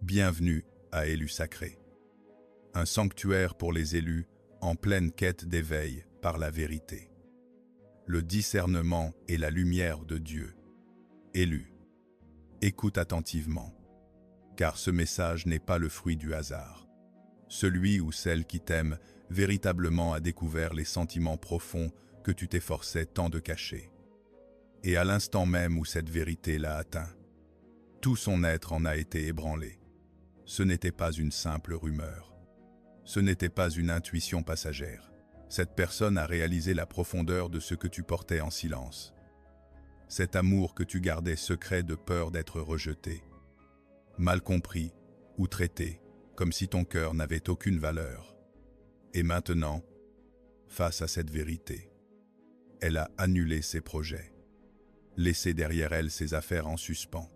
Bienvenue à Élus Sacrés, un sanctuaire pour les élus en pleine quête d'éveil par la vérité. Le discernement et la lumière de Dieu. Élus, écoute attentivement, car ce message n'est pas le fruit du hasard. Celui ou celle qui t'aime véritablement a découvert les sentiments profonds que tu t'efforçais tant de cacher. Et à l'instant même où cette vérité l'a atteint, tout son être en a été ébranlé. Ce n'était pas une simple rumeur. Ce n'était pas une intuition passagère. Cette personne a réalisé la profondeur de ce que tu portais en silence. Cet amour que tu gardais secret de peur d'être rejeté, mal compris ou traité, comme si ton cœur n'avait aucune valeur. Et maintenant, face à cette vérité, elle a annulé ses projets, laissé derrière elle ses affaires en suspens,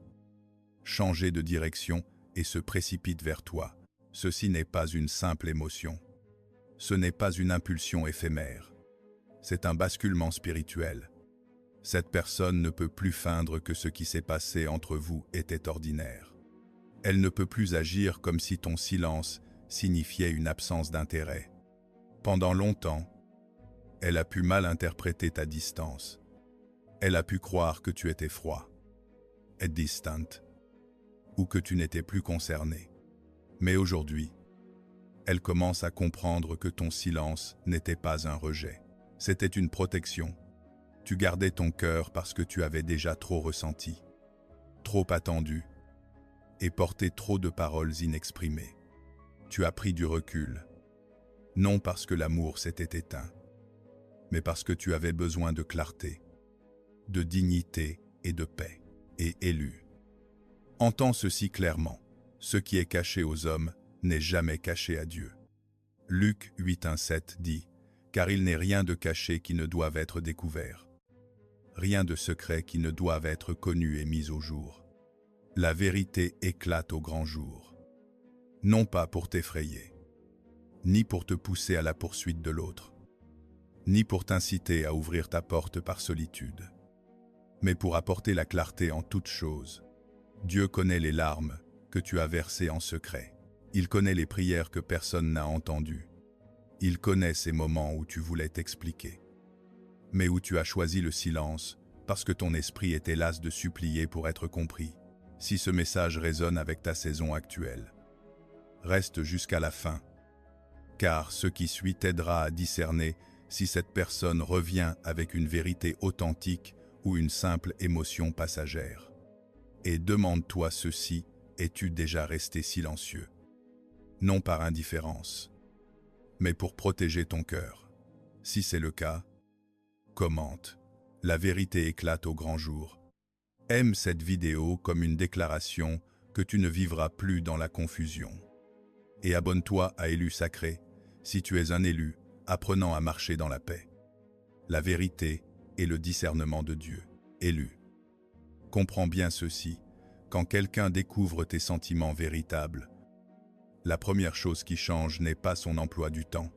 changé de direction et se précipite vers toi. Ceci n'est pas une simple émotion. Ce n'est pas une impulsion éphémère. C'est un basculement spirituel. Cette personne ne peut plus feindre que ce qui s'est passé entre vous était ordinaire. Elle ne peut plus agir comme si ton silence signifiait une absence d'intérêt. Pendant longtemps, elle a pu mal interpréter ta distance. Elle a pu croire que tu étais froid, distant, ou que tu n'étais plus concerné. Mais aujourd'hui, elle commence à comprendre que ton silence n'était pas un rejet. C'était une protection. Tu gardais ton cœur parce que tu avais déjà trop ressenti, trop attendu, et porté trop de paroles inexprimées. Tu as pris du recul, non parce que l'amour s'était éteint, mais parce que tu avais besoin de clarté, de dignité et de paix. Et Élu, entends ceci clairement. Ce qui est caché aux hommes n'est jamais caché à Dieu. Luc 8:1-7 dit « Car il n'est rien de caché qui ne doive être découvert, rien de secret qui ne doive être connu et mis au jour. La vérité éclate au grand jour, non pas pour t'effrayer, ni pour te pousser à la poursuite de l'autre, ni pour t'inciter à ouvrir ta porte par solitude, mais pour apporter la clarté en toutes choses. Dieu connaît les larmes que tu as versées en secret. Il connaît les prières que personne n'a entendues. Il connaît ces moments où tu voulais t'expliquer, mais où tu as choisi le silence parce que ton esprit était las de supplier pour être compris. Si ce message résonne avec ta saison actuelle, reste jusqu'à la fin, car ce qui suit t'aidera à discerner si cette personne revient avec une vérité authentique ou une simple émotion passagère. Et demande-toi ceci, es-tu déjà resté silencieux? Non par indifférence, mais pour protéger ton cœur. Si c'est le cas, commente. La vérité éclate au grand jour. Aime cette vidéo comme une déclaration que tu ne vivras plus dans la confusion. Et abonne-toi à Élus Sacrés si tu es un élu apprenant à marcher dans la paix, la vérité et le discernement de Dieu. Élu. Comprends bien ceci, quand quelqu'un découvre tes sentiments véritables, la première chose qui change n'est pas son emploi du temps,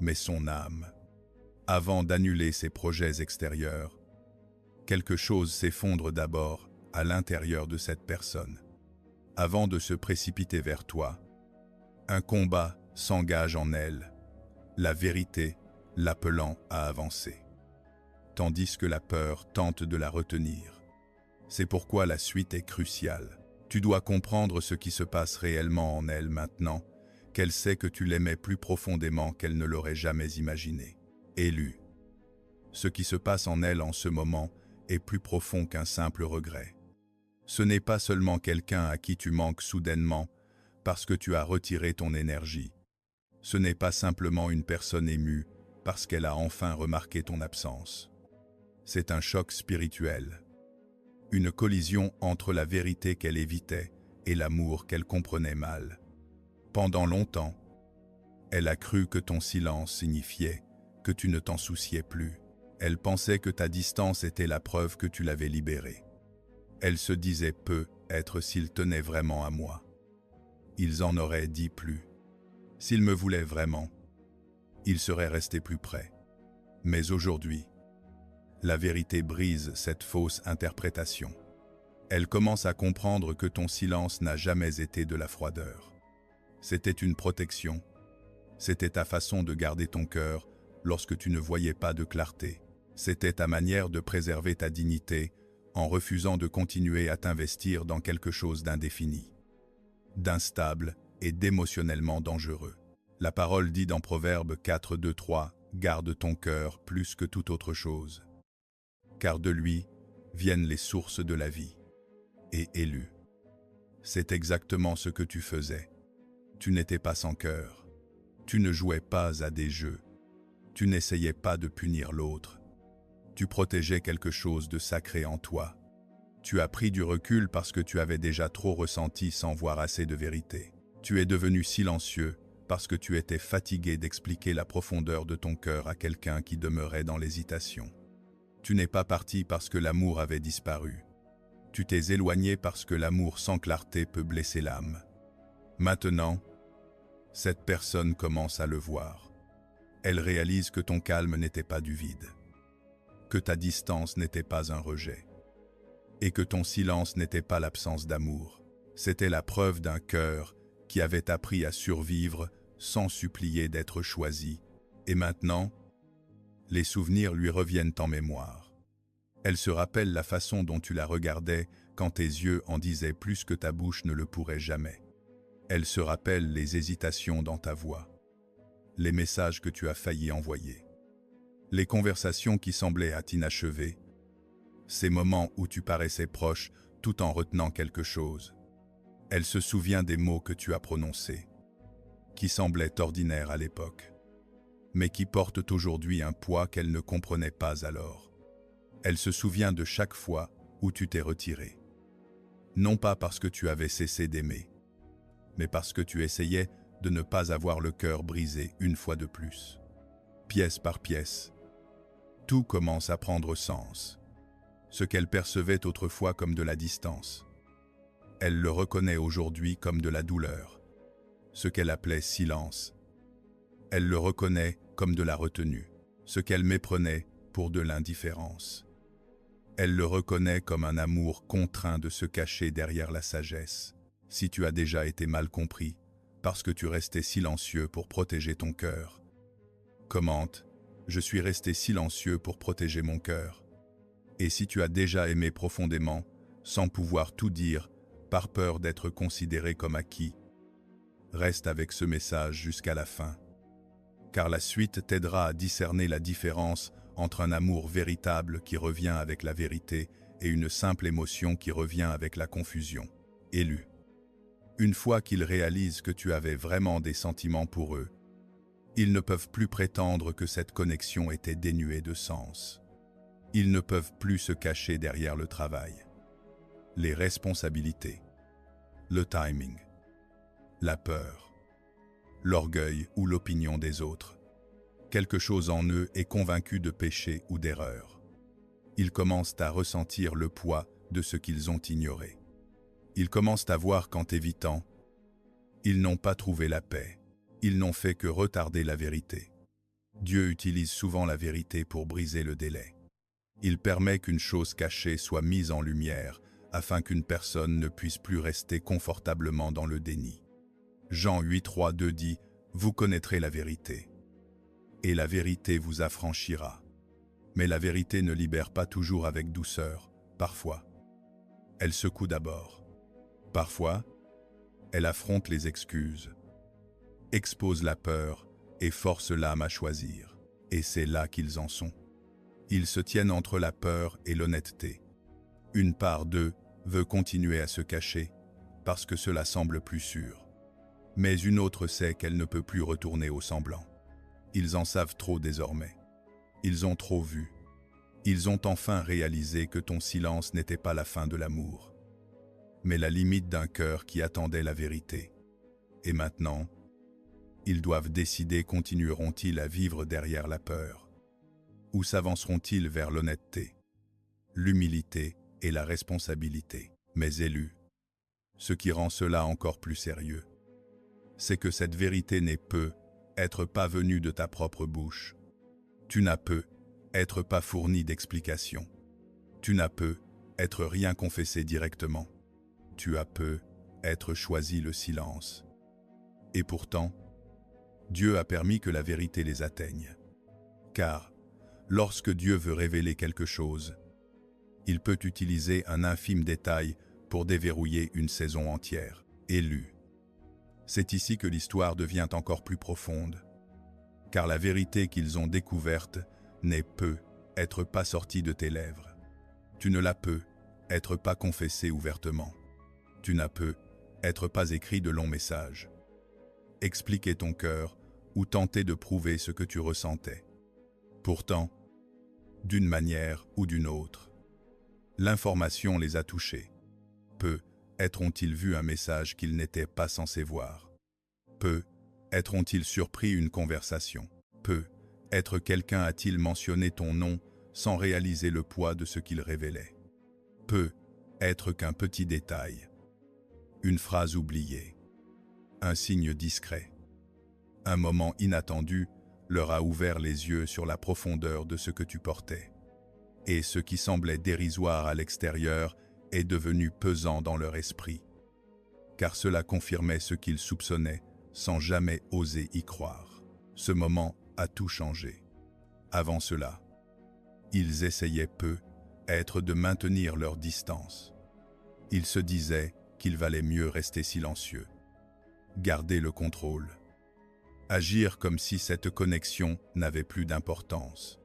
mais son âme. Avant d'annuler ses projets extérieurs, quelque chose s'effondre d'abord à l'intérieur de cette personne. Avant de se précipiter vers toi, un combat s'engage en elle, la vérité l'appelant à avancer, tandis que la peur tente de la retenir. C'est pourquoi la suite est cruciale. Tu dois comprendre ce qui se passe réellement en elle maintenant, qu'elle sait que tu l'aimais plus profondément qu'elle ne l'aurait jamais imaginé. Élu. Ce qui se passe en elle en ce moment est plus profond qu'un simple regret. Ce n'est pas seulement quelqu'un à qui tu manques soudainement parce que tu as retiré ton énergie. Ce n'est pas simplement une personne émue parce qu'elle a enfin remarqué ton absence. C'est un choc spirituel. Une collision entre la vérité qu'elle évitait et l'amour qu'elle comprenait mal. Pendant longtemps, elle a cru que ton silence signifiait que tu ne t'en souciais plus. Elle pensait que ta distance était la preuve que tu l'avais libérée. Elle se disait peut-être s'ils tenaient vraiment à moi, ils en auraient dit plus. S'ils me voulaient vraiment, ils seraient restés plus près. Mais aujourd'hui, la vérité brise cette fausse interprétation. Elle commence à comprendre que ton silence n'a jamais été de la froideur. C'était une protection. C'était ta façon de garder ton cœur lorsque tu ne voyais pas de clarté. C'était ta manière de préserver ta dignité en refusant de continuer à t'investir dans quelque chose d'indéfini, d'instable et d'émotionnellement dangereux. La parole dit dans Proverbe 4, 2, 3, « Garde ton cœur plus que toute autre chose, car de lui viennent les sources de la vie. » Et Élu. C'est exactement ce que tu faisais. Tu n'étais pas sans cœur. Tu ne jouais pas à des jeux. Tu n'essayais pas de punir l'autre. Tu protégeais quelque chose de sacré en toi. Tu as pris du recul parce que tu avais déjà trop ressenti sans voir assez de vérité. Tu es devenu silencieux parce que tu étais fatigué d'expliquer la profondeur de ton cœur à quelqu'un qui demeurait dans l'hésitation. Tu n'es pas parti parce que l'amour avait disparu. Tu t'es éloigné parce que l'amour sans clarté peut blesser l'âme. Maintenant, cette personne commence à le voir. Elle réalise que ton calme n'était pas du vide, que ta distance n'était pas un rejet, et que ton silence n'était pas l'absence d'amour. C'était la preuve d'un cœur qui avait appris à survivre sans supplier d'être choisi. Et maintenant, les souvenirs lui reviennent en mémoire. Elle se rappelle la façon dont tu la regardais quand tes yeux en disaient plus que ta bouche ne le pourrait jamais. Elle se rappelle les hésitations dans ta voix, les messages que tu as failli envoyer, les conversations qui semblaient inachevées, ces moments où tu paraissais proche tout en retenant quelque chose. Elle se souvient des mots que tu as prononcés, qui semblaient ordinaires à l'époque, mais qui portent aujourd'hui un poids qu'elle ne comprenait pas alors. Elle se souvient de chaque fois où tu t'es retiré, non pas parce que tu avais cessé d'aimer, mais parce que tu essayais de ne pas avoir le cœur brisé une fois de plus. Pièce par pièce, tout commence à prendre sens. Ce qu'elle percevait autrefois comme de la distance, elle le reconnaît aujourd'hui comme de la douleur. Ce qu'elle appelait silence, elle le reconnaît comme de la retenue. Ce qu'elle méprenait pour de l'indifférence, elle le reconnaît comme un amour contraint de se cacher derrière la sagesse. Si tu as déjà été mal compris, parce que tu restais silencieux pour protéger ton cœur. Commente, je suis resté silencieux pour protéger mon cœur. Et si tu as déjà aimé profondément, sans pouvoir tout dire, par peur d'être considéré comme acquis, reste avec ce message jusqu'à la fin. Car la suite t'aidera à discerner la différence entre un amour véritable qui revient avec la vérité et une simple émotion qui revient avec la confusion. Élu. Une fois qu'ils réalisent que tu avais vraiment des sentiments pour eux, ils ne peuvent plus prétendre que cette connexion était dénuée de sens. Ils ne peuvent plus se cacher derrière le travail, les responsabilités, le timing, la peur, l'orgueil ou l'opinion des autres. Quelque chose en eux est convaincu de péché ou d'erreur. Ils commencent à ressentir le poids de ce qu'ils ont ignoré. Ils commencent à voir qu'en t'évitant, ils n'ont pas trouvé la paix. Ils n'ont fait que retarder la vérité. Dieu utilise souvent la vérité pour briser le délai. Il permet qu'une chose cachée soit mise en lumière afin qu'une personne ne puisse plus rester confortablement dans le déni. Jean 8, 3, 2 dit « Vous connaîtrez la vérité, et la vérité vous affranchira. » Mais la vérité ne libère pas toujours avec douceur. Parfois, elle secoue d'abord. Parfois, elle affronte les excuses, expose la peur et force l'âme à choisir. Et c'est là qu'ils en sont. Ils se tiennent entre la peur et l'honnêteté. Une part d'eux veut continuer à se cacher parce que cela semble plus sûr. Mais une autre sait qu'elle ne peut plus retourner au semblant. Ils en savent trop désormais. Ils ont trop vu. Ils ont enfin réalisé que ton silence n'était pas la fin de l'amour, mais la limite d'un cœur qui attendait la vérité. Et maintenant, ils doivent décider continueront-ils à vivre derrière la peur, ou s'avanceront-ils vers l'honnêteté, l'humilité et la responsabilité. Mais Élu, ce qui rend cela encore plus sérieux, c'est que cette vérité n'est peut être pas venue de ta propre bouche. Tu n'as peut être pas fourni d'explications. Tu n'as peut être rien confessé directement. Tu as peu être choisi le silence. Et pourtant, Dieu a permis que la vérité les atteigne. Car, lorsque Dieu veut révéler quelque chose, il peut utiliser un infime détail pour déverrouiller une saison entière. Élu. C'est ici que l'histoire devient encore plus profonde, car la vérité qu'ils ont découverte n'est peut être pas sortie de tes lèvres. Tu ne la peux être pas confessée ouvertement. Tu n'as peut être pas écrit de longs messages. Expliquer ton cœur ou tenter de prouver ce que tu ressentais. Pourtant, d'une manière ou d'une autre, l'information les a touchés. Peu ont-ils vu un message qu'ils n'étaient pas censés voir. Peu ont-ils surpris une conversation. Peu quelqu'un a-t-il mentionné ton nom sans réaliser le poids de ce qu'il révélait. Peut être qu'un petit détail, une phrase oubliée, un signe discret, un moment inattendu leur a ouvert les yeux sur la profondeur de ce que tu portais. Et ce qui semblait dérisoire à l'extérieur est devenu pesant dans leur esprit, car cela confirmait ce qu'ils soupçonnaient sans jamais oser y croire. Ce moment a tout changé. Avant cela, ils essayaient peu être de maintenir leur distance. Ils se disaient qu'il valait mieux rester silencieux, garder le contrôle, agir comme si cette connexion n'avait plus d'importance.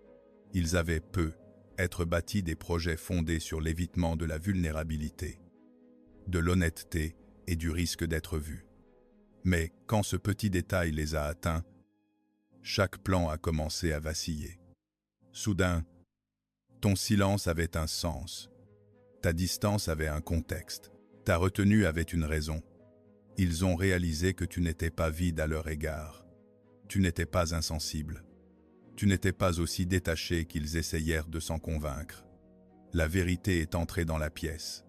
Ils avaient peu être bâti des projets fondés sur l'évitement de la vulnérabilité, de l'honnêteté et du risque d'être vus. Mais quand ce petit détail les a atteints, chaque plan a commencé à vaciller. Soudain, ton silence avait un sens, ta distance avait un contexte, ta retenue avait une raison. Ils ont réalisé que tu n'étais pas vide à leur égard. Tu n'étais pas insensible. Tu n'étais pas aussi détaché qu'ils essayèrent de s'en convaincre. La vérité est entrée dans la pièce.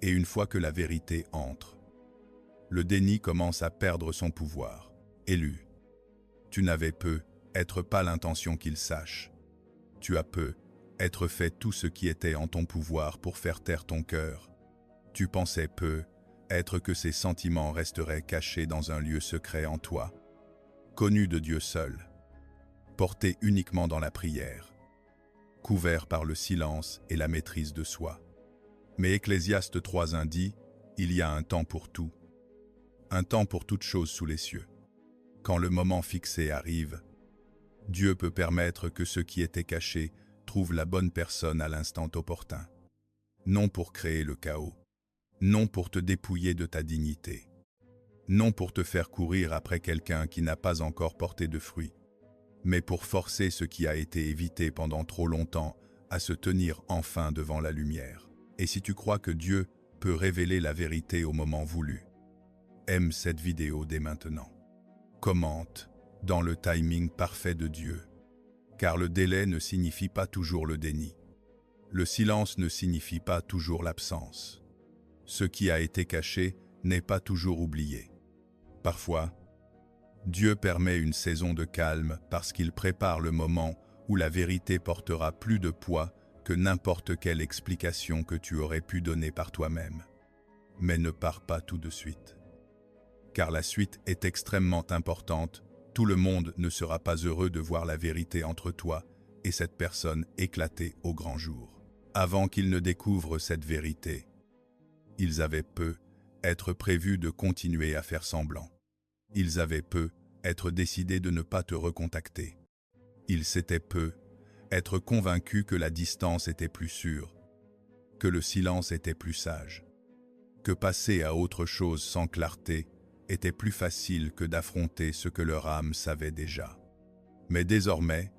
Et une fois que la vérité entre, le déni commence à perdre son pouvoir. Élu. Tu n'avais peu être pas l'intention qu'ils sachent. Tu as peu être fait tout ce qui était en ton pouvoir pour faire taire ton cœur. Tu pensais peu être que ces sentiments resteraient cachés dans un lieu secret en toi, connu de Dieu seul, porté uniquement dans la prière, couvert par le silence et la maîtrise de soi. Mais Ecclésiaste 3:1 dit, il y a un temps pour tout, un temps pour toute chose sous les cieux. Quand le moment fixé arrive, Dieu peut permettre que ce qui était caché trouve la bonne personne à l'instant opportun. Non pour créer le chaos, non pour te dépouiller de ta dignité, non pour te faire courir après quelqu'un qui n'a pas encore porté de fruits, mais pour forcer ce qui a été évité pendant trop longtemps à se tenir enfin devant la lumière. Et si tu crois que Dieu peut révéler la vérité au moment voulu, aime cette vidéo dès maintenant. Commente dans le timing parfait de Dieu, car le délai ne signifie pas toujours le déni. Le silence ne signifie pas toujours l'absence. Ce qui a été caché n'est pas toujours oublié. Parfois, Dieu permet une saison de calme parce qu'il prépare le moment où la vérité portera plus de poids que n'importe quelle explication que tu aurais pu donner par toi-même. Mais ne pars pas tout de suite. Car la suite est extrêmement importante. Tout le monde ne sera pas heureux de voir la vérité entre toi et cette personne éclater au grand jour. Avant qu'ils ne découvrent cette vérité, ils avaient peu être prévu de continuer à faire semblant. Ils avaient peu être décidés de ne pas te recontacter. Ils s'étaient peu être convaincus que la distance était plus sûre, que le silence était plus sage, que passer à autre chose sans clarté était plus facile que d'affronter ce que leur âme savait déjà. Mais désormais,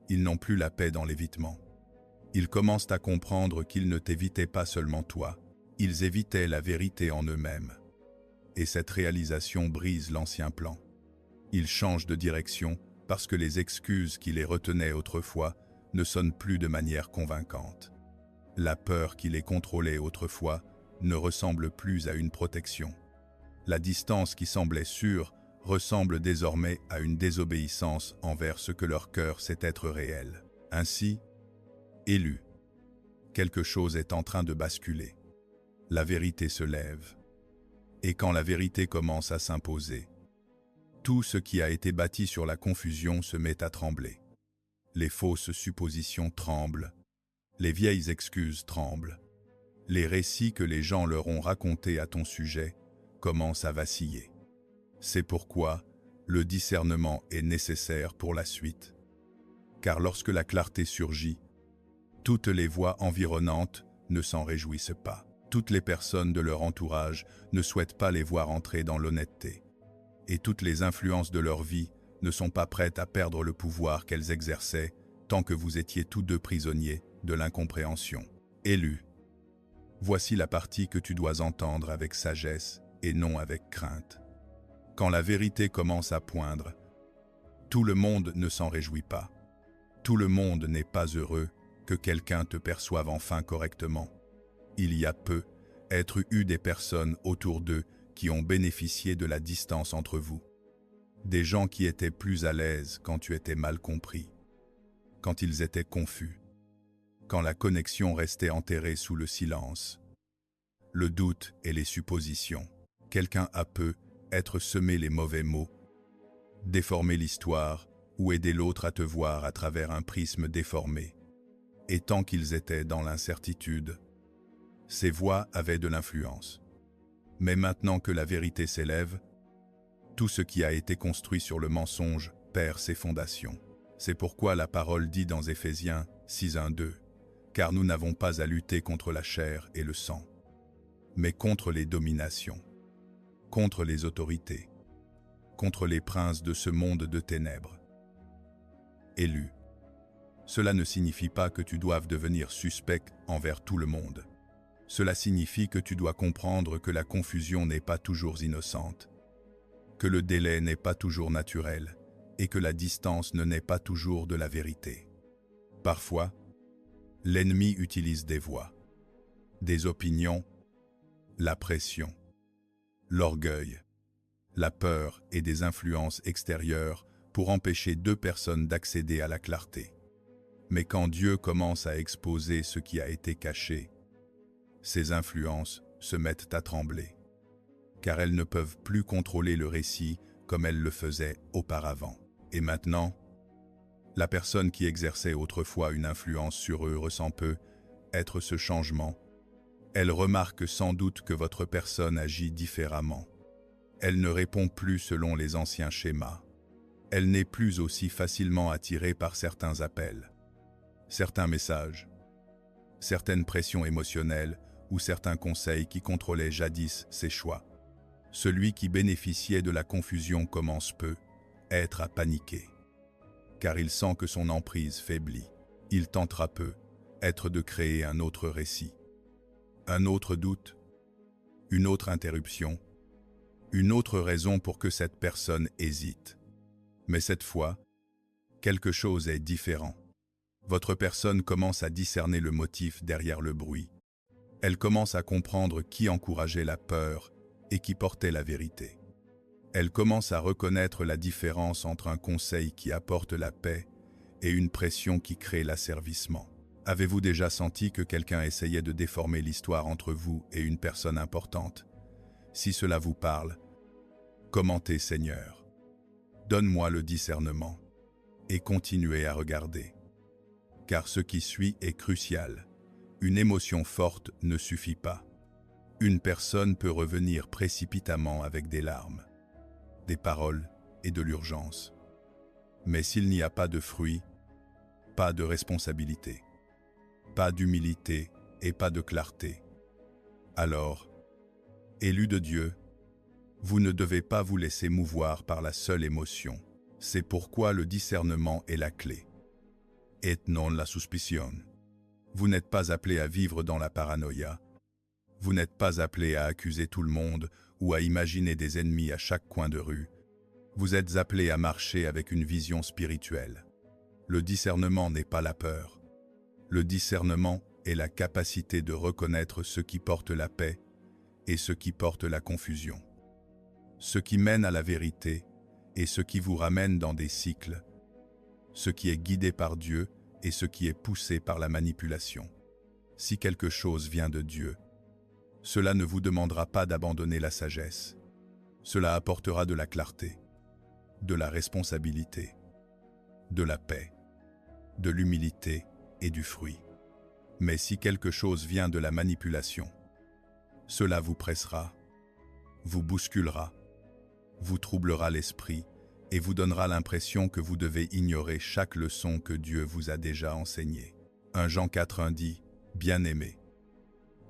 ils n'ont plus la paix dans l'évitement. Ils commencent à comprendre qu'ils ne t'évitaient pas seulement toi, ils évitaient la vérité en eux-mêmes. Et cette réalisation brise l'ancien plan. Ils changent de direction parce que les excuses qui les retenaient autrefois ne sonnent plus de manière convaincante. La peur qui les contrôlait autrefois ne ressemble plus à une protection. La distance qui semblait sûre ressemble désormais à une désobéissance envers ce que leur cœur sait être réel. Ainsi, élu. quelque chose est en train de basculer. La vérité se lève. Et quand la vérité commence à s'imposer, tout ce qui a été bâti sur la confusion se met à trembler. Les fausses suppositions tremblent, les vieilles excuses tremblent, les récits que les gens leur ont racontés à ton sujet commencent à vaciller. C'est pourquoi le discernement est nécessaire pour la suite. Car lorsque la clarté surgit, toutes les voix environnantes ne s'en réjouissent pas. Toutes les personnes de leur entourage ne souhaitent pas les voir entrer dans l'honnêteté. Et toutes les influences de leur vie ne sont pas prêtes à perdre le pouvoir qu'elles exerçaient tant que vous étiez tous deux prisonniers de l'incompréhension. Élu, voici la partie que tu dois entendre avec sagesse et non avec crainte. Quand la vérité commence à poindre, tout le monde ne s'en réjouit pas. Tout le monde n'est pas heureux que quelqu'un te perçoive enfin correctement. Il y a peu, être eu des personnes autour d'eux qui ont bénéficié de la distance entre vous. Des gens qui étaient plus à l'aise quand tu étais mal compris, quand ils étaient confus, quand la connexion restait enterrée sous le silence, le doute et les suppositions. Quelqu'un a peu être semé les mauvais mots, déformer l'histoire ou aider l'autre à te voir à travers un prisme déformé. Et tant qu'ils étaient dans l'incertitude, ces voix avaient de l'influence. Mais maintenant que la vérité s'élève, tout ce qui a été construit sur le mensonge perd ses fondations. C'est pourquoi la parole dit dans Éphésiens 6:1-2, « Car nous n'avons pas à lutter contre la chair et le sang, mais contre les dominations, contre les autorités, contre les princes de ce monde de ténèbres. » Élu. Cela ne signifie pas que tu doives devenir suspect envers tout le monde. Cela signifie que tu dois comprendre que la confusion n'est pas toujours innocente, que le délai n'est pas toujours naturel et que la distance ne naît pas toujours de la vérité. Parfois, l'ennemi utilise des voix, des opinions, la pression, l'orgueil, la peur et des influences extérieures pour empêcher deux personnes d'accéder à la clarté. Mais quand Dieu commence à exposer ce qui a été caché, ces influences se mettent à trembler, car elles ne peuvent plus contrôler le récit comme elles le faisaient auparavant. Et maintenant, la personne qui exerçait autrefois une influence sur eux ressent peu être ce changement. Elle remarque sans doute que votre personne agit différemment. Elle ne répond plus selon les anciens schémas. Elle n'est plus aussi facilement attirée par certains appels, certains messages, certaines pressions émotionnelles ou certains conseils qui contrôlaient jadis ses choix. Celui qui bénéficiait de la confusion commence peu être à paniquer, car il sent que son emprise faiblit. Il tentera peu être de créer un autre récit, un autre doute, une autre interruption, une autre raison pour que cette personne hésite. Mais cette fois, quelque chose est différent. Votre personne commence à discerner le motif derrière le bruit. Elle commence à comprendre qui encourageait la peur et qui portait la vérité. Elle commence à reconnaître la différence entre un conseil qui apporte la paix et une pression qui crée l'asservissement. Avez-vous déjà senti que quelqu'un essayait de déformer l'histoire entre vous et une personne importante? Si cela vous parle, commentez Seigneur. Donne-moi le discernement et continuez à regarder. Car ce qui suit est crucial. Une émotion forte ne suffit pas. Une personne peut revenir précipitamment avec des larmes, des paroles et de l'urgence. Mais s'il n'y a pas de fruit, pas de responsabilité, pas d'humilité et pas de clarté, alors, élu de Dieu, vous ne devez pas vous laisser mouvoir par la seule émotion. C'est pourquoi le discernement est la clé. Et non la suspicion. Vous n'êtes pas appelé à vivre dans la paranoïa. Vous n'êtes pas appelé à accuser tout le monde ou à imaginer des ennemis à chaque coin de rue. Vous êtes appelé à marcher avec une vision spirituelle. Le discernement n'est pas la peur. Le discernement est la capacité de reconnaître ce qui porte la paix et ce qui porte la confusion. Ce qui mène à la vérité et ce qui vous ramène dans des cycles. Ce qui est guidé par Dieu et ce qui est poussé par la manipulation. Si quelque chose vient de Dieu, cela ne vous demandera pas d'abandonner la sagesse. Cela apportera de la clarté, de la responsabilité, de la paix, de l'humilité et du fruit. Mais si quelque chose vient de la manipulation, cela vous pressera, vous bousculera, vous troublera l'esprit et vous donnera l'impression que vous devez ignorer chaque leçon que Dieu vous a déjà enseignée. 1 Jean 4:1 dit, « Bien-aimés,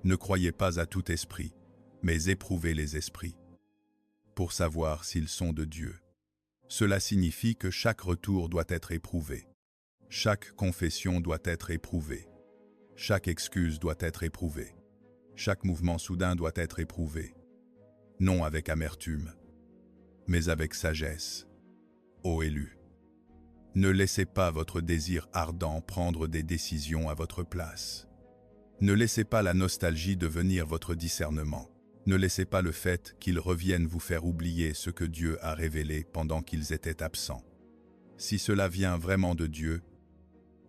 ne croyez pas à tout esprit, mais éprouvez les esprits, pour savoir s'ils sont de Dieu. » Cela signifie que chaque retour doit être éprouvé. Chaque confession doit être éprouvée. Chaque excuse doit être éprouvée. Chaque mouvement soudain doit être éprouvé. Non avec amertume, mais avec sagesse. Ô élus, ne laissez pas votre désir ardent prendre des décisions à votre place. Ne laissez pas la nostalgie devenir votre discernement. Ne laissez pas le fait qu'ils reviennent vous faire oublier ce que Dieu a révélé pendant qu'ils étaient absents. Si cela vient vraiment de Dieu,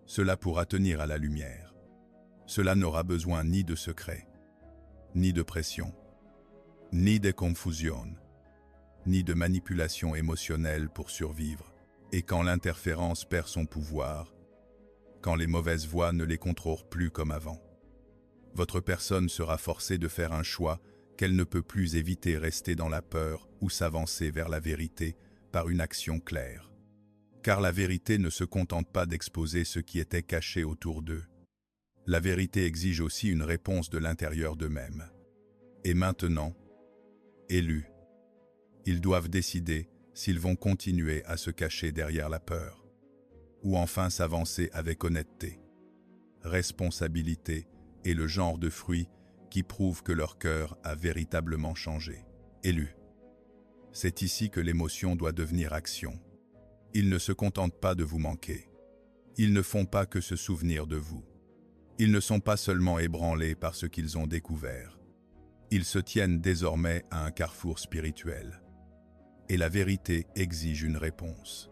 cela pourra tenir à la lumière. Cela n'aura besoin ni de secret, ni de pression, ni de confusion, ni de manipulation émotionnelle pour survivre. Et quand l'interférence perd son pouvoir, quand les mauvaises voix ne les contrôlent plus comme avant, votre personne sera forcée de faire un choix qu'elle ne peut plus éviter, rester dans la peur ou s'avancer vers la vérité par une action claire. Car la vérité ne se contente pas d'exposer ce qui était caché autour d'eux. La vérité exige aussi une réponse de l'intérieur d'eux-mêmes. Et maintenant, élus, ils doivent décider s'ils vont continuer à se cacher derrière la peur, ou enfin s'avancer avec honnêteté, responsabilité et le genre de fruit qui prouve que leur cœur a véritablement changé. Élus, c'est ici que l'émotion doit devenir action. Ils ne se contentent pas de vous manquer. Ils ne font pas que se souvenir de vous. Ils ne sont pas seulement ébranlés par ce qu'ils ont découvert. Ils se tiennent désormais à un carrefour spirituel. Et la vérité exige une réponse.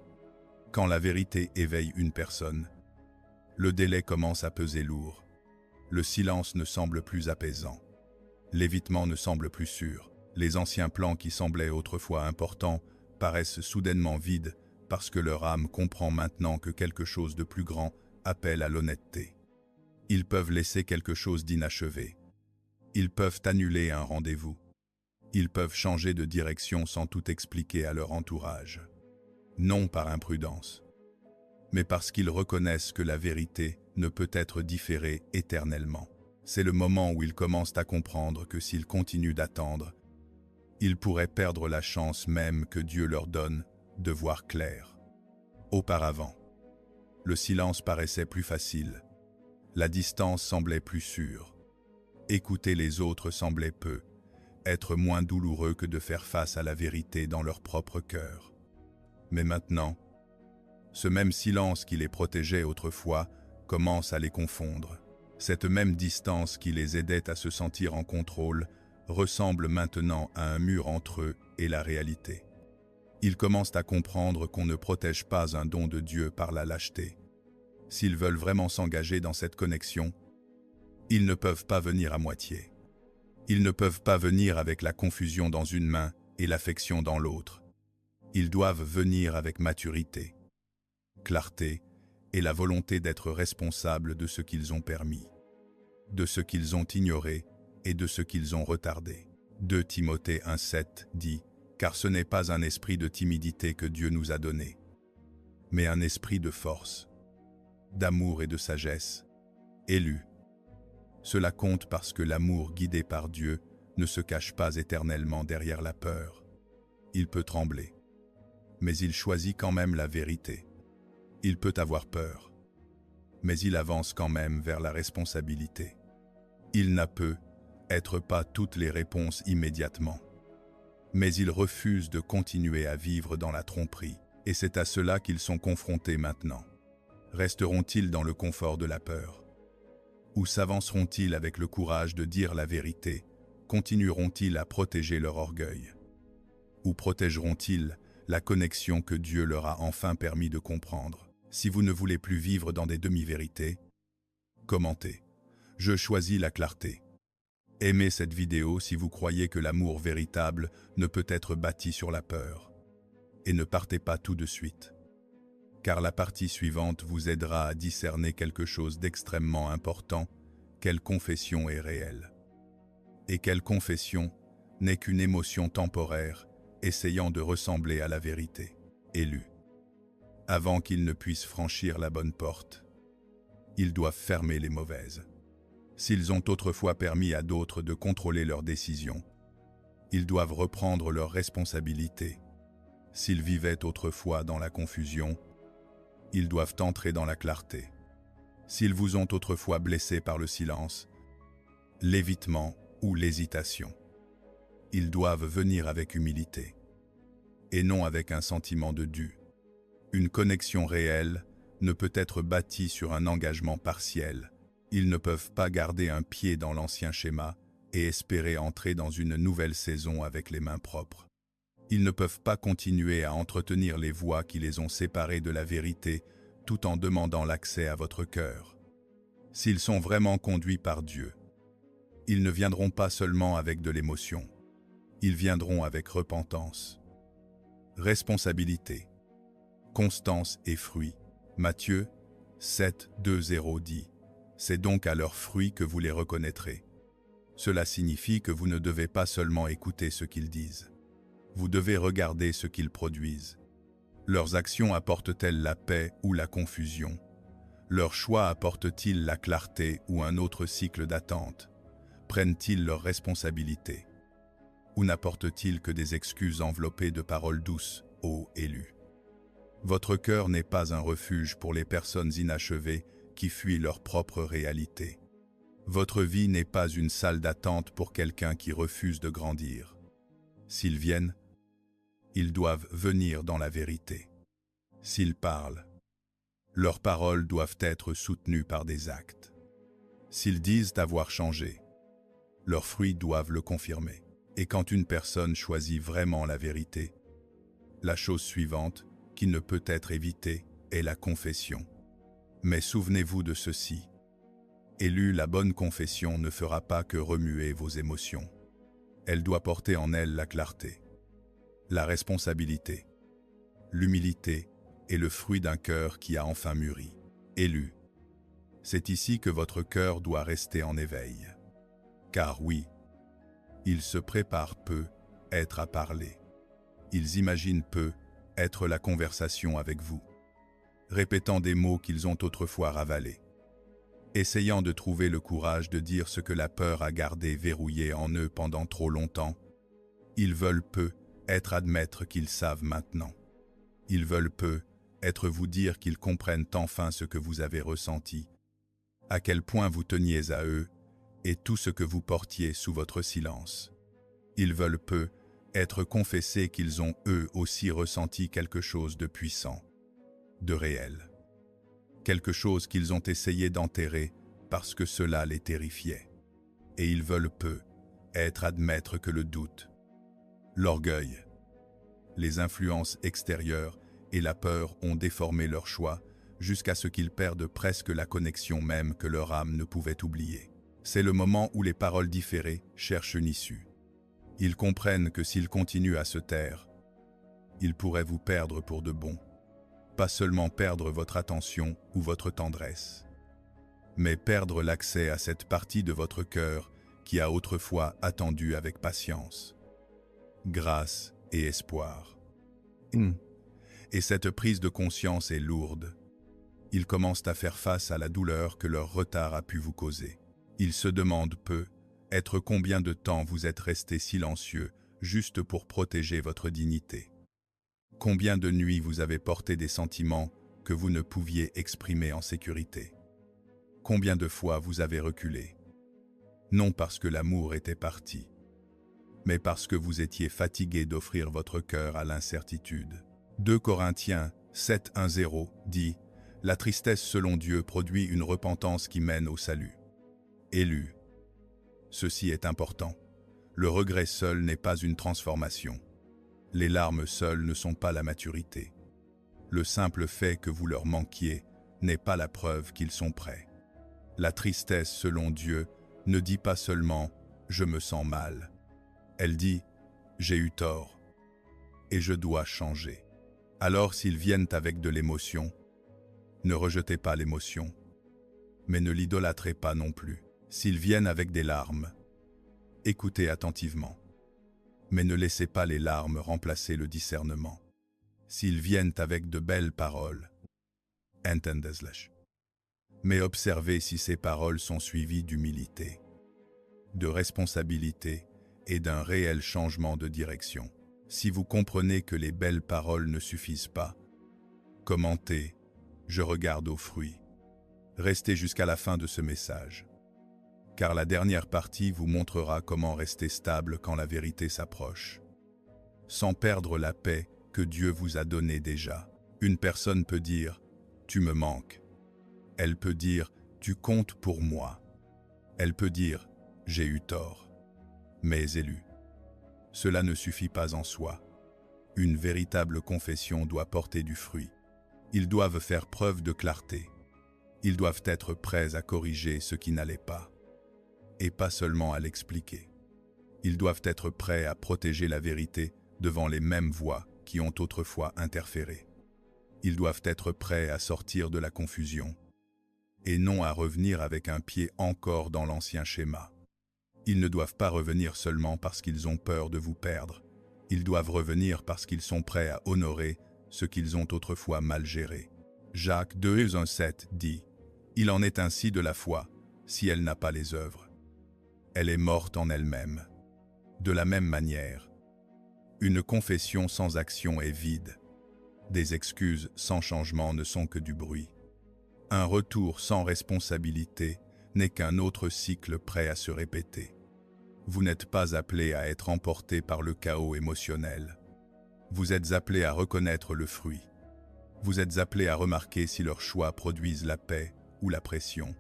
Quand la vérité éveille une personne, le délai commence à peser lourd. Le silence ne semble plus apaisant. L'évitement ne semble plus sûr. Les anciens plans qui semblaient autrefois importants paraissent soudainement vides parce que leur âme comprend maintenant que quelque chose de plus grand appelle à l'honnêteté. Ils peuvent laisser quelque chose d'inachevé. Ils peuvent annuler un rendez-vous. Ils peuvent changer de direction sans tout expliquer à leur entourage. Non par imprudence, mais parce qu'ils reconnaissent que la vérité ne peut être différée éternellement. C'est le moment où ils commencent à comprendre que s'ils continuent d'attendre, ils pourraient perdre la chance même que Dieu leur donne de voir clair. Auparavant, le silence paraissait plus facile, la distance semblait plus sûre, écouter les autres semblait peu, être moins douloureux que de faire face à la vérité dans leur propre cœur. Mais maintenant, ce même silence qui les protégeait autrefois commence à les confondre. Cette même distance qui les aidait à se sentir en contrôle ressemble maintenant à un mur entre eux et la réalité. Ils commencent à comprendre qu'on ne protège pas un don de Dieu par la lâcheté. S'ils veulent vraiment s'engager dans cette connexion, ils ne peuvent pas venir à moitié. Ils ne peuvent pas venir avec la confusion dans une main et l'affection dans l'autre. Ils doivent venir avec maturité, clarté et la volonté d'être responsables de ce qu'ils ont permis, de ce qu'ils ont ignoré et de ce qu'ils ont retardé. 2 Timothée 1,7 dit « Car ce n'est pas un esprit de timidité que Dieu nous a donné, mais un esprit de force, d'amour et de sagesse, élu. Cela compte parce que l'amour guidé par Dieu ne se cache pas éternellement derrière la peur. Il peut trembler, mais il choisit quand même la vérité. Il peut avoir peur, mais il avance quand même vers la responsabilité. Il n'a peut être pas toutes les réponses immédiatement, mais il refuse de continuer à vivre dans la tromperie, et c'est à cela qu'ils sont confrontés maintenant. Resteront-ils dans le confort de la peur? Ou s'avanceront-ils avec le courage de dire la vérité? Continueront-ils à protéger leur orgueil? Ou protégeront-ils la connexion que Dieu leur a enfin permis de comprendre? Si vous ne voulez plus vivre dans des demi-vérités, commentez. Je choisis la clarté. Aimez cette vidéo si vous croyez que l'amour véritable ne peut être bâti sur la peur. Et ne partez pas tout de suite. Car la partie suivante vous aidera à discerner quelque chose d'extrêmement important, quelle confession est réelle. Et quelle confession n'est qu'une émotion temporaire, essayant de ressembler à la vérité. Élu. Avant qu'ils ne puissent franchir la bonne porte, ils doivent fermer les mauvaises. S'ils ont autrefois permis à d'autres de contrôler leurs décisions, ils doivent reprendre leurs responsabilités. S'ils vivaient autrefois dans la confusion, ils doivent entrer dans la clarté. S'ils vous ont autrefois blessé par le silence, l'évitement ou l'hésitation, ils doivent venir avec humilité, et non avec un sentiment de dû. Une connexion réelle ne peut être bâtie sur un engagement partiel. Ils ne peuvent pas garder un pied dans l'ancien schéma et espérer entrer dans une nouvelle saison avec les mains propres. Ils ne peuvent pas continuer à entretenir les voies qui les ont séparés de la vérité tout en demandant l'accès à votre cœur. S'ils sont vraiment conduits par Dieu, ils ne viendront pas seulement avec de l'émotion, ils viendront avec repentance, responsabilité, constance et fruits. Matthieu 7, 2, 0 dit « C'est donc à leurs fruits que vous les reconnaîtrez ». Cela signifie que vous ne devez pas seulement écouter ce qu'ils disent. Vous devez regarder ce qu'ils produisent. Leurs actions apportent-elles la paix ou la confusion? Leurs choix apportent-ils la clarté ou un autre cycle d'attente? Prennent-ils leurs responsabilités? Ou n'apportent-ils que des excuses enveloppées de paroles douces, ô élus? Votre cœur n'est pas un refuge pour les personnes inachevées qui fuient leur propre réalité. Votre vie n'est pas une salle d'attente pour quelqu'un qui refuse de grandir. S'ils viennent, ils doivent venir dans la vérité. S'ils parlent, leurs paroles doivent être soutenues par des actes. S'ils disent avoir changé, leurs fruits doivent le confirmer. Et quand une personne choisit vraiment la vérité, la chose suivante, qui ne peut être évitée, est la confession. Mais souvenez-vous de ceci. Élu, la bonne confession ne fera pas que remuer vos émotions. Elle doit porter en elle la clarté, la responsabilité, l'humilité et le fruit d'un cœur qui a enfin mûri. Élu. C'est ici que votre cœur doit rester en éveil. Car oui, ils se préparent peu, être à parler. Ils imaginent peu, être la conversation avec vous, répétant des mots qu'ils ont autrefois ravalés, essayant de trouver le courage de dire ce que la peur a gardé verrouillé en eux pendant trop longtemps. Ils veulent peu être admettre qu'ils savent maintenant. Ils veulent peu être vous dire qu'ils comprennent enfin ce que vous avez ressenti, à quel point vous teniez à eux et tout ce que vous portiez sous votre silence. Ils veulent peu être confessés qu'ils ont eux aussi ressenti quelque chose de puissant, de réel. Quelque chose qu'ils ont essayé d'enterrer parce que cela les terrifiait. Et ils veulent peu être admettre que le doute, l'orgueil, les influences extérieures et la peur ont déformé leur choix jusqu'à ce qu'ils perdent presque la connexion même que leur âme ne pouvait oublier. C'est le moment où les paroles différées cherchent une issue. Ils comprennent que s'ils continuent à se taire, ils pourraient vous perdre pour de bon. Pas seulement perdre votre attention ou votre tendresse, mais perdre l'accès à cette partie de votre cœur qui a autrefois attendu avec patience, grâce et espoir. Et cette prise de conscience est lourde. Ils commencent à faire face à la douleur que leur retard a pu vous causer. Ils se demandent peu, être combien de temps vous êtes resté silencieux juste pour protéger votre dignité. Combien de nuits vous avez porté des sentiments que vous ne pouviez exprimer en sécurité? Combien de fois vous avez reculé? Non parce que l'amour était parti, mais parce que vous étiez fatigué d'offrir votre cœur à l'incertitude. 2 Corinthiens 7, 1, 0 dit « La tristesse selon Dieu produit une repentance qui mène au salut. » Élu. Ceci est important. Le regret seul n'est pas une transformation. Les larmes seules ne sont pas la maturité. Le simple fait que vous leur manquiez n'est pas la preuve qu'ils sont prêts. La tristesse, selon Dieu, ne dit pas seulement « je me sens mal ». Elle dit « j'ai eu tort et je dois changer ». Alors s'ils viennent avec de l'émotion, ne rejetez pas l'émotion, mais ne l'idolâtrez pas non plus. S'ils viennent avec des larmes, écoutez attentivement, mais ne laissez pas les larmes remplacer le discernement. S'ils viennent avec de belles paroles, entendez-les. Mais observez si ces paroles sont suivies d'humilité, de responsabilité et d'un réel changement de direction. Si vous comprenez que les belles paroles ne suffisent pas, commentez « Je regarde aux fruits ». Restez jusqu'à la fin de ce message, car la dernière partie vous montrera comment rester stable quand la vérité s'approche, sans perdre la paix que Dieu vous a donnée déjà. Une personne peut dire « Tu me manques ». Elle peut dire « Tu comptes pour moi ». Elle peut dire « J'ai eu tort ». Mais élu, cela ne suffit pas en soi. Une véritable confession doit porter du fruit. Ils doivent faire preuve de clarté. Ils doivent être prêts à corriger ce qui n'allait pas, et pas seulement à l'expliquer. Ils doivent être prêts à protéger la vérité devant les mêmes voix qui ont autrefois interféré. Ils doivent être prêts à sortir de la confusion, et non à revenir avec un pied encore dans l'ancien schéma. Ils ne doivent pas revenir seulement parce qu'ils ont peur de vous perdre. Ils doivent revenir parce qu'ils sont prêts à honorer ce qu'ils ont autrefois mal géré. Jacques 2:7 dit « Il en est ainsi de la foi, si elle n'a pas les œuvres. Elle est morte en elle-même. » De la même manière, une confession sans action est vide. Des excuses sans changement ne sont que du bruit. Un retour sans responsabilité n'est qu'un autre cycle prêt à se répéter. Vous n'êtes pas appelé à être emporté par le chaos émotionnel. Vous êtes appelé à reconnaître le fruit. Vous êtes appelé à remarquer si leurs choix produisent la paix ou la pression,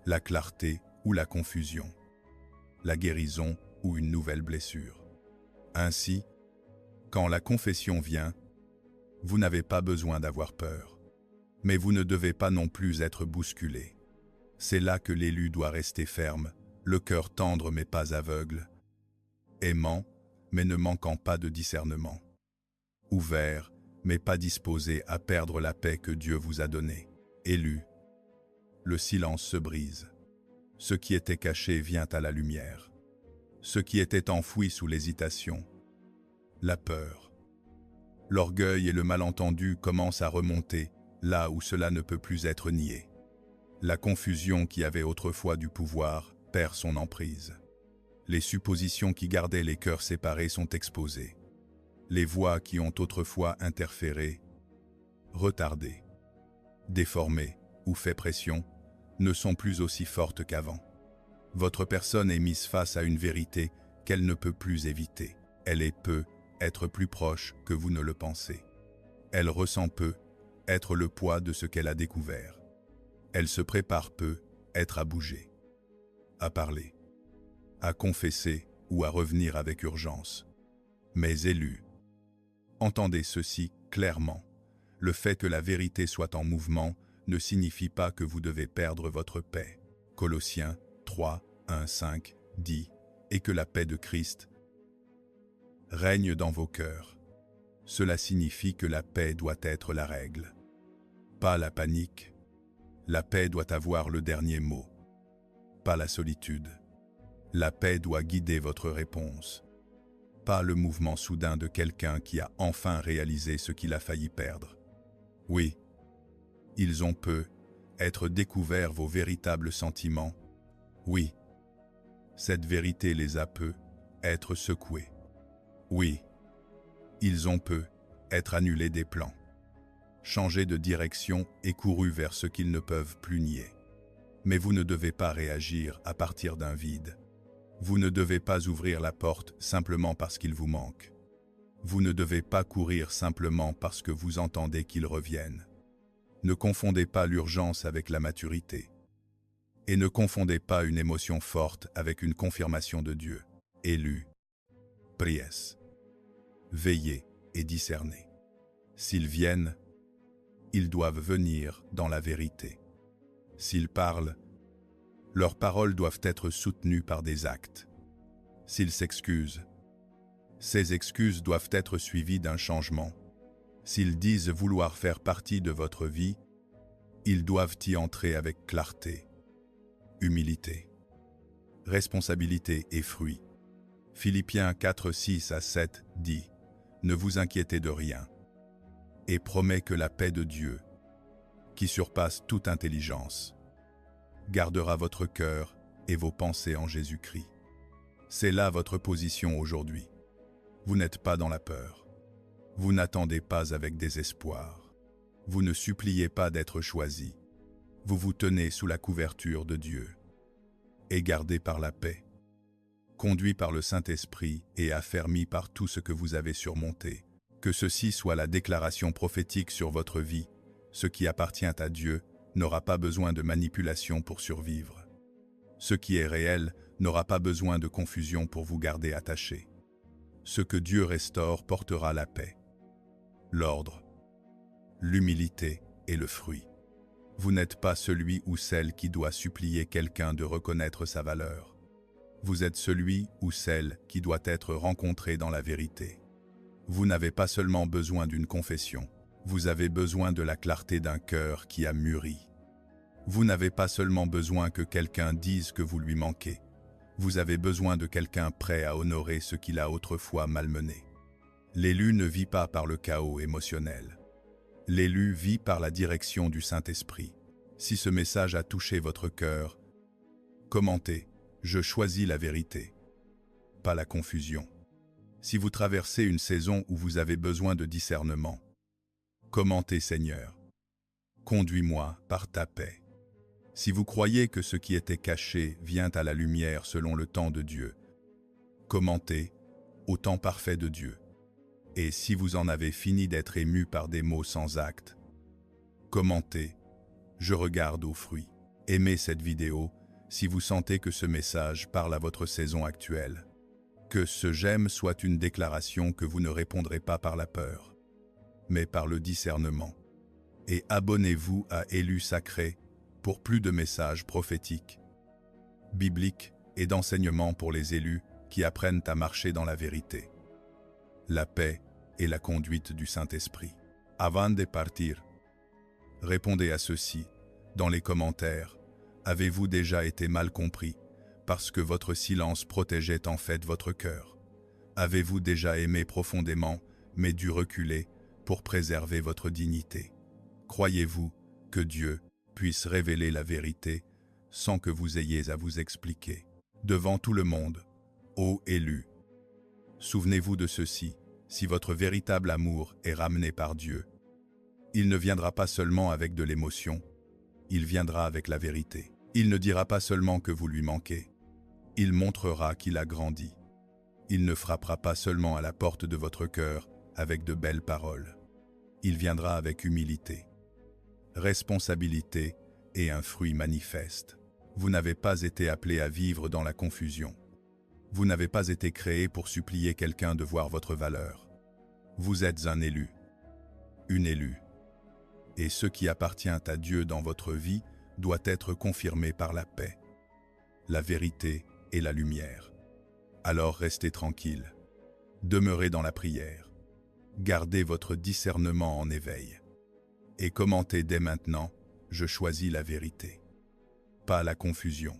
la clarté ou la confusion, la guérison ou une nouvelle blessure. Ainsi, quand la confession vient, vous n'avez pas besoin d'avoir peur, mais vous ne devez pas non plus être bousculé. C'est là que l'élu doit rester ferme, le cœur tendre mais pas aveugle, aimant mais ne manquant pas de discernement, ouvert mais pas disposé à perdre la paix que Dieu vous a donnée. Élu, le silence se brise. Ce qui était caché vient à la lumière. Ce qui était enfoui sous l'hésitation, la peur, l'orgueil et le malentendu commencent à remonter là où cela ne peut plus être nié. La confusion qui avait autrefois du pouvoir perd son emprise. Les suppositions qui gardaient les cœurs séparés sont exposées. Les voix qui ont autrefois interféré, retardé, déformé ou fait pression ne sont plus aussi fortes qu'avant. Votre personne est mise face à une vérité qu'elle ne peut plus éviter. Elle peut être plus proche que vous ne le pensez. Elle ressent peu être le poids de ce qu'elle a découvert. Elle se prépare peu être à bouger, à parler, à confesser ou à revenir avec urgence. Mais élu, entendez ceci clairement. Le fait que la vérité soit en mouvement ne signifie pas que vous devez perdre votre paix. Colossiens 3:1-5 dit « Et que la paix de Christ règne dans vos cœurs ». Cela signifie que la paix doit être la règle, pas la panique. La paix doit avoir le dernier mot, pas la solitude. La paix doit guider votre réponse, pas le mouvement soudain de quelqu'un qui a enfin réalisé ce qu'il a failli perdre. Oui, ils ont peu être découvert vos véritables sentiments. Oui, cette vérité les a peu être secoués. Oui, ils ont peu être annulés des plans, changé de direction et couru vers ce qu'ils ne peuvent plus nier. Mais vous ne devez pas réagir à partir d'un vide. Vous ne devez pas ouvrir la porte simplement parce qu'il vous manque. Vous ne devez pas courir simplement parce que vous entendez qu'ils reviennent. Ne confondez pas l'urgence avec la maturité. Et ne confondez pas une émotion forte avec une confirmation de Dieu. Élu, priez, veillez et discernez. S'ils viennent, ils doivent venir dans la vérité. S'ils parlent, Leurs paroles doivent être soutenues par des actes. S'ils s'excusent, ces excuses doivent être suivies d'un changement. S'ils disent vouloir faire partie de votre vie, ils doivent y entrer avec clarté, humilité, responsabilité et fruit. Philippiens 4, 6 à 7 dit « Ne vous inquiétez de rien et promet que la paix de Dieu, qui surpasse toute intelligence, gardera votre cœur et vos pensées en Jésus-Christ. » C'est là votre position aujourd'hui. Vous n'êtes pas dans la peur. Vous n'attendez pas avec désespoir. Vous ne suppliez pas d'être choisi. Vous vous tenez sous la couverture de Dieu et gardé par la paix, conduit par le Saint-Esprit et affermi par tout ce que vous avez surmonté. Que ceci soit la déclaration prophétique sur votre vie. Ce qui appartient à Dieu n'aura pas besoin de manipulation pour survivre. Ce qui est réel n'aura pas besoin de confusion pour vous garder attaché. Ce que Dieu restaure portera la paix, l'ordre, l'humilité et le fruit. Vous n'êtes pas celui ou celle qui doit supplier quelqu'un de reconnaître sa valeur. Vous êtes celui ou celle qui doit être rencontré dans la vérité. Vous n'avez pas seulement besoin d'une confession, vous avez besoin de la clarté d'un cœur qui a mûri. Vous n'avez pas seulement besoin que quelqu'un dise que vous lui manquez, vous avez besoin de quelqu'un prêt à honorer ce qu'il a autrefois malmené. L'élu ne vit pas par le chaos émotionnel. L'élu vit par la direction du Saint-Esprit. Si ce message a touché votre cœur, commentez « Je choisis la vérité », pas la confusion. Si vous traversez une saison où vous avez besoin de discernement, commentez « Seigneur, conduis-moi par ta paix ». Si vous croyez que ce qui était caché vient à la lumière selon le temps de Dieu, commentez « Au temps parfait de Dieu ». Et si vous en avez fini d'être ému par des mots sans acte, commentez « Je regarde aux fruits ». Aimez cette vidéo si vous sentez que ce message parle à votre saison actuelle. Que ce « j'aime » soit une déclaration que vous ne répondrez pas par la peur, mais par le discernement. Et abonnez-vous à Élu Sacré pour plus de messages prophétiques, bibliques et d'enseignements pour les élus qui apprennent à marcher dans la vérité, la paix et la conduite du Saint-Esprit. Avant de partir, répondez à ceci dans les commentaires. Avez-vous déjà été mal compris parce que votre silence protégeait en fait votre cœur? Avez-vous déjà aimé profondément mais dû reculer pour préserver votre dignité? Croyez-vous que Dieu puisse révéler la vérité sans que vous ayez à vous expliquer devant tout le monde, ô élus? Souvenez-vous de ceci, si votre véritable amour est ramené par Dieu, il ne viendra pas seulement avec de l'émotion, il viendra avec la vérité. Il ne dira pas seulement que vous lui manquez, il montrera qu'il a grandi. Il ne frappera pas seulement à la porte de votre cœur avec de belles paroles. Il viendra avec humilité, responsabilité et un fruit manifeste. Vous n'avez pas été appelé à vivre dans la confusion. Vous n'avez pas été créé pour supplier quelqu'un de voir votre valeur. Vous êtes un élu, une élue. Et ce qui appartient à Dieu dans votre vie doit être confirmé par la paix, la vérité et la lumière. Alors restez tranquille, demeurez dans la prière, gardez votre discernement en éveil et commentez dès maintenant « Je choisis la vérité », pas la confusion.